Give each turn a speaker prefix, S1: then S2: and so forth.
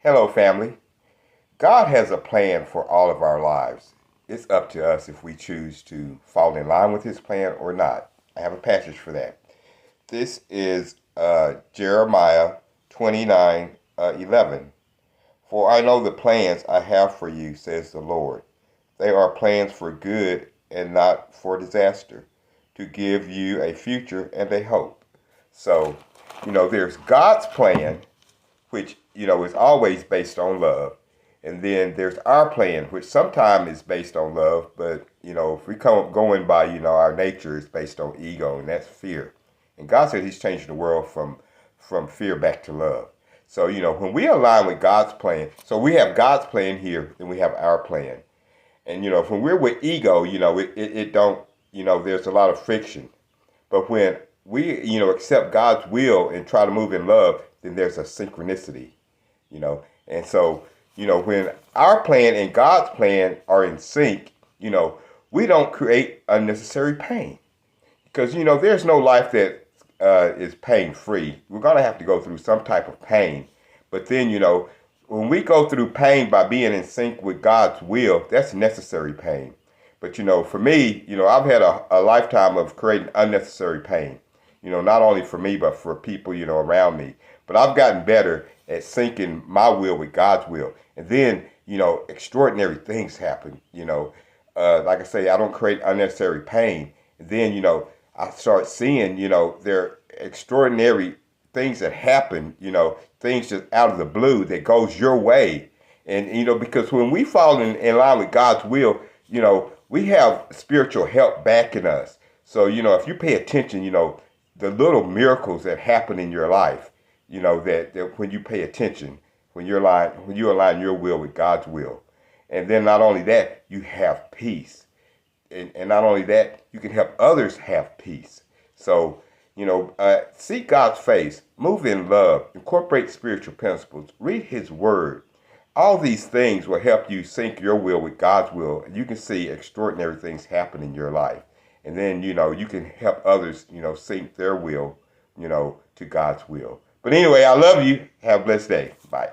S1: Hello, family. God has a plan for all of our lives. It's up to us if we choose to fall in line with His plan or not. I have a passage for that. This is Jeremiah 29 11. For I know the plans I have for you, says the Lord. They are plans for good and not for disaster, to give you a future and a hope. So, there's God's plan, which is always based on love, and then there's our plan, which sometimes is based on love, but if we come going by our nature is based on ego, and that's fear. And God said He's changing the world from fear back to love. So when we align with God's plan, so we have God's plan here, and we have our plan. And when we're with ego, it don't, there's a lot of friction. But when we, accept God's will and try to move in love, then there's a synchronicity, And so, when our plan and God's plan are in sync, we don't create unnecessary pain. Because, there's no life that is pain free. We're going to have to go through some type of pain. But then, when we go through pain by being in sync with God's will, that's necessary pain. But, for me, I've had a lifetime of creating unnecessary pain, not only for me, but for people, around me. But I've gotten better at syncing my will with God's will. And then, extraordinary things happen, like I say, I don't create unnecessary pain. And then, I start seeing, there are extraordinary things that happen, things just out of the blue that goes your way. And, because when we fall in line with God's will, we have spiritual help backing us. So, if you pay attention, the little miracles that happen in your life, that when you pay attention, when you align your will with God's will. And then not only that, you have peace. And not only that, you can help others have peace. So, seek God's face, move in love, incorporate spiritual principles, read His word. All these things will help you sync your will with God's will, and you can see extraordinary things happen in your life. And then, you can help others, sync their will, to God's will. But anyway, I love you. Have a blessed day. Bye.